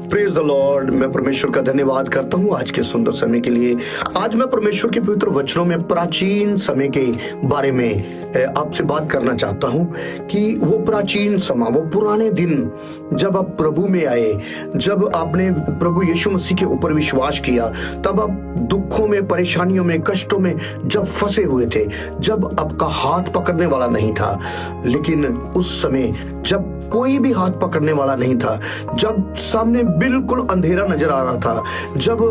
Praise the Lord. मैं परमेश्वर का धन्यवाद करता हूँ आज के सुंदर समय के लिए। आज मैं परमेश्वर के पवित्र वचनों में प्राचीन समय के बारे में आपसे बात करना चाहता हूँ कि वो प्राचीन समय, वो पुराने दिन जब आप प्रभु में आए, जब आपने प्रभु यीशु मसीह के ऊपर विश्वास किया, तब आप दुखों में, परेशानियों में, कष्टों में जब फंसे हुए थे, जब आपका हाथ पकड़ने वाला नहीं था। लेकिन उस समय जब कोई भी हाथ पकड़ने वाला नहीं था, जब सामने बिल्कुल अंधेरा नजर आ रहा था, जब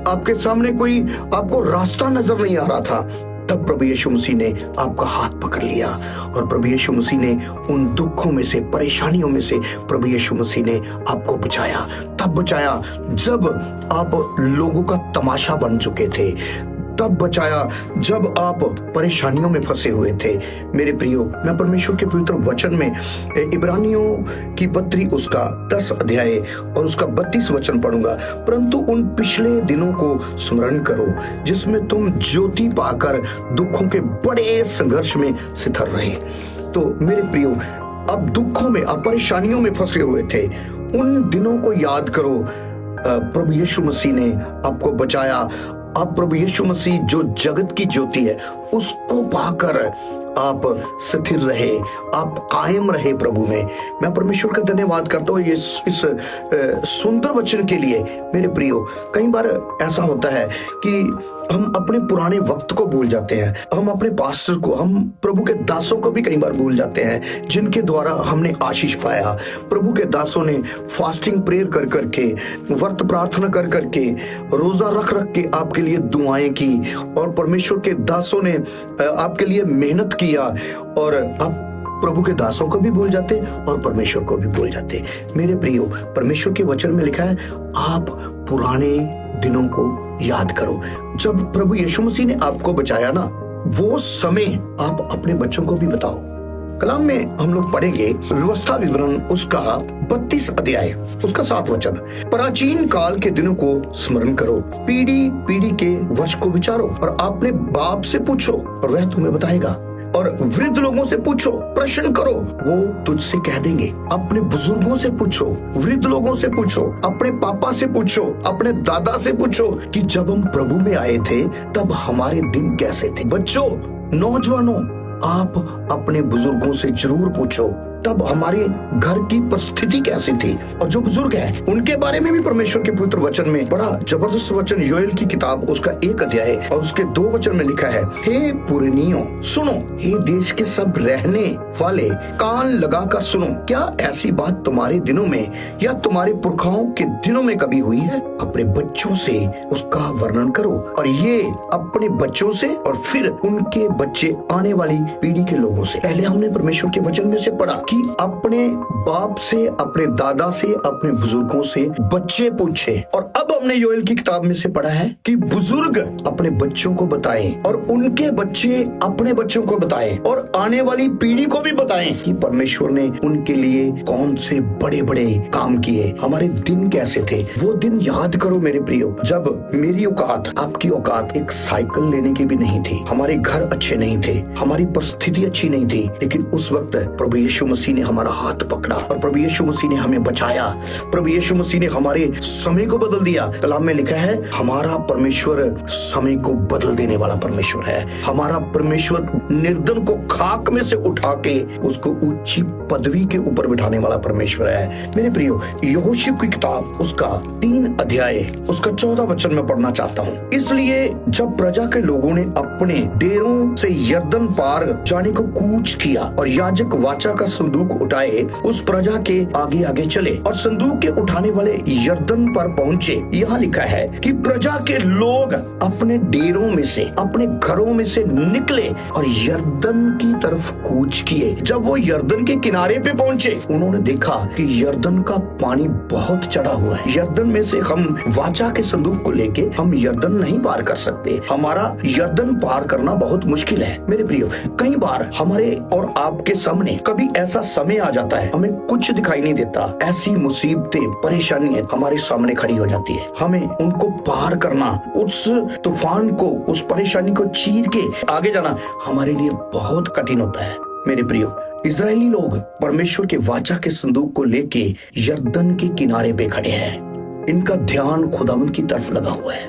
आपके सामने कोई आपको रास्ता नजर नहीं आ रहा था, तब प्रभु यीशु मसीह ने आपका हाथ पकड़ लिया और प्रभु यीशु मसीह ने उन दुखों में से, परेशानियों में से प्रभु यीशु मसीह ने आपको बचाया। तब बचाया जब आप लोगों का तमाशा बन चुके थे, तब बचाया जब आप परेशानियों में फंसे हुए थे। मेरे प्रियो, मैं परमेश्वर के पवित्र वचन में इब्रानियों की पत्री उसका 10 अध्याय और उसका 32 वचन पढ़ूंगा। परंतु उन पिछले दिनों को स्मरण करो जिसमें तुम ज्योति पाकर दुखों के बड़े संघर्ष में सिथर रहे। तो मेरे प्रियो, अब दुखों में, अब परेशानियों में फंसे हुए थे, उन दिनों को याद करो। प्रभु यीशु मसीह ने आपको बचाया। अब प्रभु यीशु मसीह जो जगत की ज्योति है, उसको पाकर आप स्थिर रहे, आप कायम रहे प्रभु में। मैं परमेश्वर का धन्यवाद करता हूँ इस सुंदर वचन के लिए। मेरे प्रियो, कई बार ऐसा होता है कि हम अपने पुराने वक्त को भूल जाते हैं, हम अपने पास्टर को, हम प्रभु के दासों को भी कई बार भूल जाते हैं जिनके द्वारा हमने आशीष पाया। प्रभु के दासों ने फास्टिंग प्रेयर कर करके, व्रत प्रार्थना कर करके, रोजा रख रख के आपके लिए दुआएं की और परमेश्वर के दासों ने आपके लिए मेहनत किया, और आप प्रभु के दासों को भी भूल जाते और परमेश्वर को भी भूल जाते। मेरे प्रियो, परमेश्वर के वचन में लिखा है, आप पुराने दिनों को याद करो। जब प्रभु यीशु मसीह ने आपको बचाया ना, वो समय आप अपने बच्चों को भी बताओ। कलाम में हम लोग पढ़ेंगे व्यवस्था विवरण उसका 32 अध्याय उसका 7 वचन। प्राचीन काल के दिनों को स्मरण करो, पीढ़ी पीढ़ी के वश को विचारो, और अपने बाप से पूछो और वह तुम्हें बताएगा, और वृद्ध लोगों से पूछो, प्रश्न करो, वो तुझसे कह देंगे। अपने बुजुर्गों से पूछो, वृद्ध लोगों से पूछो, अपने पापा से पूछो, अपने दादा से पूछो कि जब हम प्रभु में आए थे तब हमारे दिन कैसे थे। बच्चों, नौजवानों, आप अपने बुजुर्गों से जरूर पूछो तब हमारे घर की परिस्थिति कैसी थी। और जो बुजुर्ग हैं उनके बारे में भी परमेश्वर के पवित्र वचन में बड़ा जबरदस्त वचन, योएल की किताब उसका 1 अध्याय और उसके 2 वचन में लिखा है, हे पुरनियों सुनो, हे देश के सब रहने वाले कान लगाकर सुनो, क्या ऐसी बात तुम्हारे दिनों में या तुम्हारे पुरखाओं के दिनों में कभी हुई है। अपने बच्चों से उसका वर्णन करो, और ये अपने बच्चों से और फिर उनके बच्चे, आने वाली पीढ़ी के लोगों से। पहले हमने परमेश्वर के वचन में से पढ़ा कि अपने बाप से, अपने दादा से, अपने बुजुर्गों से बच्चे पूछे, और अब हमने योएल की किताब में से पढ़ा है कि बुजुर्ग अपने बच्चों को बताएं और उनके बच्चे अपने बच्चों को बताएं और आने वाली पीढ़ी को भी बताएं कि परमेश्वर ने उनके लिए कौन से बड़े बड़े काम किए, हमारे दिन कैसे थे। वो दिन याद करो मेरे प्रियो, जब मेरी औकात, आपकी औकात एक साइकिल लेने की भी नहीं थी, हमारे घर अच्छे नहीं थे, हमारी परिस्थिति अच्छी नहीं थी, लेकिन उस वक्त प्रभु यीशु मसीह ने हमारा हाथ पकड़ा और प्रभु यीशु मसीह ने हमें बचाया। प्रभु यीशु मसीह ने हमारे समय को बदल दिया। कलाम में लिखा है, हमारा परमेश्वर समय को बदल देने वाला परमेश्वर है। हमारा परमेश्वर निर्धन को खाक में से उठा के उसको ऊंची पदवी के ऊपर बिठाने वाला परमेश्वर है। मेरे प्रियो, यहोशू की किताब उसका 3 अध्याय उसका 14 वचन में पढ़ना चाहता हूँ। इसलिए जब प्रजा के लोगों ने अपने डेरों से यरदन पार जाने को कूच किया और याजक वाचा का संदूक उठाए, उस प्रजा के आगे आगे चले और संदूक के उठाने वाले यरदन पर पहुंचे। यहाँ लिखा है कि प्रजा के लोग अपने डेरों में से, अपने घरों में से निकले और यरदन की तरफ कूच किए। जब वो यरदन के किनारे पे पहुंचे, उन्होंने देखा कि यरदन का पानी बहुत चढ़ा हुआ है। यरदन में से हम वाचा के संदूक को लेके हम यरदन नहीं पार कर सकते, हमारा यरदन पार करना बहुत मुश्किल है। मेरे प्रियो, कई बार हमारे और आपके सामने कभी ऐसा समय आ जाता है, हमें कुछ दिखाई नहीं देता, ऐसी मुसीबतें, परेशानियां हमारे सामने खड़ी हो जाती है। हमें उनको पार करना, उस तूफान को, उस परेशानी को चीर के आगे जाना हमारे लिए बहुत कठिन होता है। मेरे प्रियो, इजरायली लोग परमेश्वर के वाचा के संदूक को लेके यरदन के किनारे पे खड़े हैं। इनका ध्यान खुदावंद की तरफ लगा हुआ है।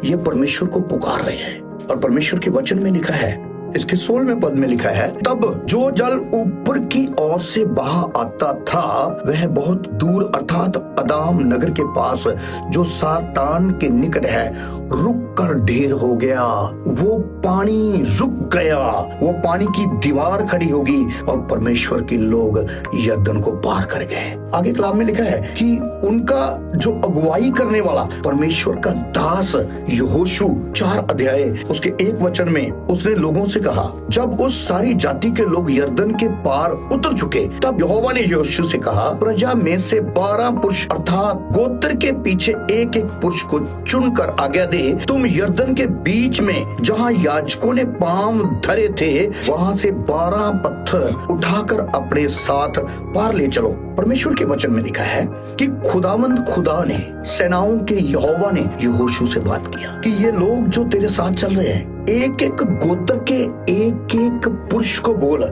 ये परमेश्वर को पुकार रहे हैं और परमेश्वर के वचन में लिखा है, इसके 16वें पद में लिखा है, तब जो जल ऊपर की ओर से बहा आता था वह बहुत दूर अर्थात अदाम नगर के पास जो सातान के निकट है रुक कर ढेर हो गया। वो पानी रुक गया, वो पानी की दीवार खड़ी होगी और परमेश्वर के लोग यरदन को पार कर गए। आगे कलाम में लिखा है कि उनका जो अगुवाई करने वाला परमेश्वर का दास यहोशू 4 अध्याय उसके 1 वचन में उसने लोगों से कहा, जब उस सारी जाति के लोग यरदन के पार उतर चुके तब यहोवा ने यहोशू से कहा, प्रजा में से 12 पुरुष अर्थात गोत्र के पीछे एक पुरुष को चुनकर आज्ञा दे, तुम यरदन के बीच में जहाँ याजकों ने पांव धरे थे वहाँ से 12 पत्थर उठाकर अपने साथ पार ले चलो। परमेश्वर के वचन में लिखा है कि खुदावंद खुदा ने सेनाओं के यहोवा ने यहोशू से बात किया कि ये लोग जो तेरे साथ चल रहे हैं, एक एक गोत्र के एक एक पुरुष को बोल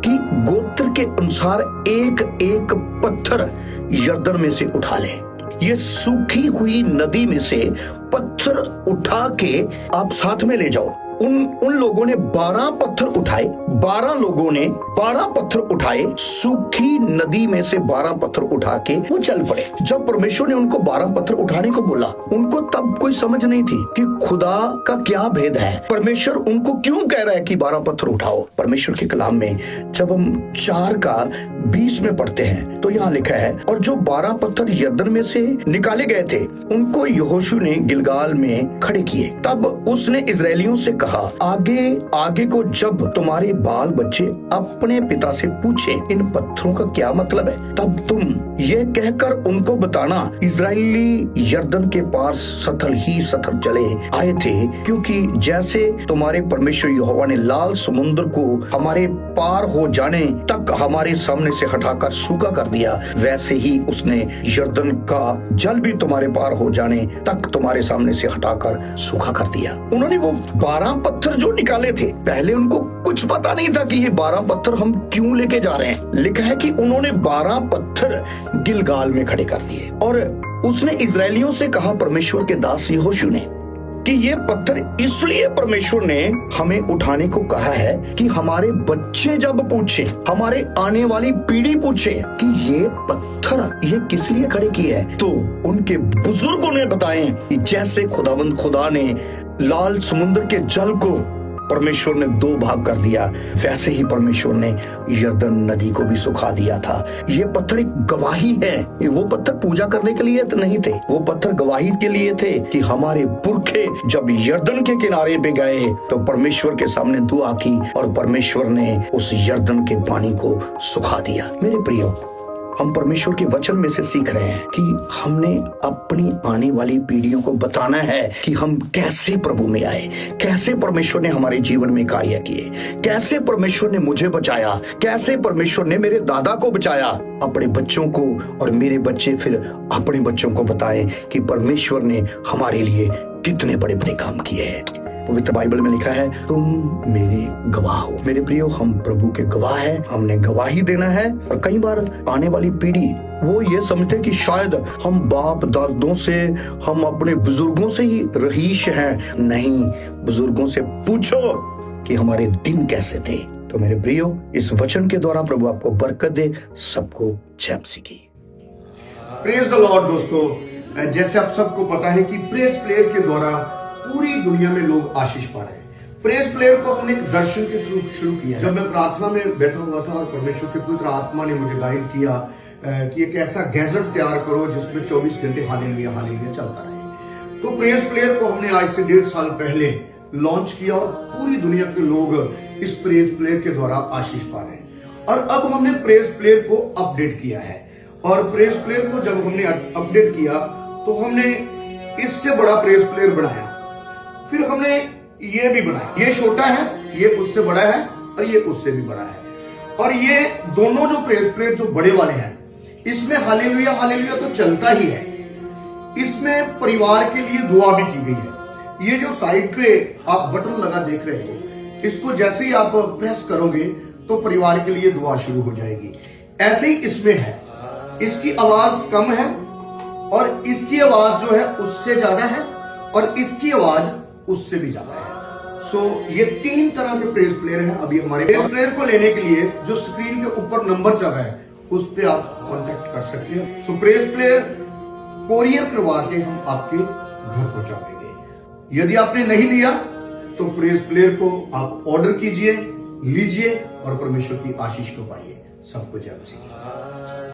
कि गोत्र के अनुसार एक एक पत्थर यरदन में से उठा ले। ये सूखी हुई नदी में से पत्थर उठा के आप साथ में ले जाओ। उन लोगों ने 12 पत्थर उठाए, 12 लोगों ने 12 पत्थर उठाए, सूखी नदी में से 12 पत्थर उठा के वो चल पड़े। जब परमेश्वर ने उनको 12 पत्थर उठाने को बोला, उनको तब कोई समझ नहीं थी कि खुदा का क्या भेद है, परमेश्वर उनको क्यों कह रहा है कि 12 पत्थर उठाओ। परमेश्वर के कलाम में जब हम 4:20 में पढ़ते हैं तो यहाँ लिखा है, और जो 12 पत्थर यरदन में से निकाले गए थे उनको यहोशू ने गिलगाल में खड़े किए। तब उसने इजरायलियों से कहा, आगे को जब तुम्हारे बाल बच्चे अपने पिता से पूछे इन पत्थरों का क्या मतलब है, तब तुम ये कहकर उनको बताना, इजरायली यरदन के पार सथल ही सथल चले आए थे, क्योंकि जैसे तुम्हारे परमेश्वर यहोवा ने लाल समुद्र को हमारे पार हो जाने तक हमारे सामने से हटाकर सूखा कर दिया, वैसे ही उसने यरदन का जल भी तुम्हारे पार हो जाने तक तुम्हारे सामने से हटाकर सूखा कर दिया। उन्होंने वो 12 पत्थर जो निकाले थे, पहले उनको कुछ पता नहीं था कि ये 12 पत्थर हम क्यों लेके जा रहे हैं। लिखा है कि उन्होंने 12 पत्थर गिलगाल में खड़े कर दिए और उसने इजरायलियों से कहा, परमेश्वर के दास यहोशू ने, कि ये पत्थर इसलिए परमेश्वर ने हमें उठाने को कहा है कि हमारे बच्चे जब पूछे, हमारे आने वाली पीढ़ी पूछे कि ये पत्थर ये किस लिए खड़े किए हैं, तो उनके बुजुर्गों ने बताएं कि जैसे खुदावंद खुदा ने लाल समुद्र के जल को परमेश्वर ने 2 भाग कर दिया, वैसे ही परमेश्वर ने यरदन नदी को भी सुखा दिया था। ये पत्थर एक गवाही है। वो पत्थर पूजा करने के लिए नहीं थे, वो पत्थर गवाही के लिए थे कि हमारे पुरखे जब यरदन के किनारे पे गए तो परमेश्वर के सामने दुआ की और परमेश्वर ने उस यरदन के पानी को सुखा दिया। मेरे प्रियो, हम परमेश्वर के वचन में से सीख रहे हैं कि हमने अपनी आने वाली पीढ़ियों को बताना है कि हम कैसे प्रभु में आए, कैसे परमेश्वर ने हमारे जीवन में कार्य किए, कैसे परमेश्वर ने मुझे बचाया, कैसे परमेश्वर ने मेरे दादा को बचाया। अपने बच्चों को और मेरे बच्चे फिर अपने बच्चों को बताएं कि परमेश्वर ने हमारे लिए कितने बड़े बड़े काम किए हैं। पवित्र बाइबल में लिखा है, तुम मेरे गवाह हो। मेरे प्रियो, हम प्रभु के गवाह हैं, हमने गवाही देना है। और कई बार आने वाली पीढ़ी वो ये समझते कि शायद हम बाप दादों से, हम अपने बुजुर्गों से ही रहीश हैं। नहीं, बुजुर्गों से पूछो कि हमारे दिन कैसे थे। तो मेरे प्रियो, इस वचन के द्वारा प्रभु आपको बरकत दे, सबको जय मसीह की। Praise the Lord. दोस्तों, जैसे आप सबको पता है कि प्रेज प्लेयर के द्वारा पूरी दुनिया में लोग आशीष पा रहे हैं। प्रेज प्लेयर को हमने एक दर्शन के थ्रू शुरू किया। जब मैं प्रार्थना में बैठा हुआ था और परमेश्वर के पवित्र आत्मा ने मुझे गाइड किया कि एक ऐसा गैजेट तैयार करो जिसमें 24 घंटे हालेलुया हालेलुया चलता रहे। तो प्रेज प्लेयर को हमने आज से 1.5 साल पहले लॉन्च किया और पूरी दुनिया के लोग इस प्रेज प्लेयर के द्वारा आशीष पा रहे हैं। और अब हमने प्रेज प्लेयर को अपडेट किया है, और प्रेज प्लेयर को जब हमने अपडेट किया तो हमने इससे बड़ा प्रेज प्लेयर बनाया। फिर हमने ये भी बनाया, ये छोटा है, ये उससे बड़ा है और ये उससे भी बड़ा है। और ये दोनों जो प्रेज प्लेयर जो बड़े वाले हैं, इसमें हालेलुया हालेलुया तो चलता ही है, इसमें परिवार के लिए दुआ भी की गई है। ये जो साइड पे आप बटन लगा देख रहे हो, इसको जैसे ही आप प्रेस करोगे तो परिवार के लिए दुआ शुरू हो जाएगी। ऐसे ही इसमें है, इसकी आवाज कम है और इसकी आवाज जो है उससे ज्यादा है और इसकी आवाज उससे भी ज्यादा है। सो ये 3 तरह के प्रेज प्लेयर हैं। अभी हमारे प्रेज प्लेयर को लेने के लिए जो स्क्रीन के ऊपर नंबर चल रहा है उस पे आप कांटेक्ट कर सकते हैं। सो प्रेज प्लेयर कोरियर करवा के हम आपके घर पहुंचा देंगे। यदि आपने नहीं लिया तो प्रेज प्लेयर को आप ऑर्डर कीजिए, लीजिए और परमेश्वर की आशीष को पाइए। सबको जय मसीह।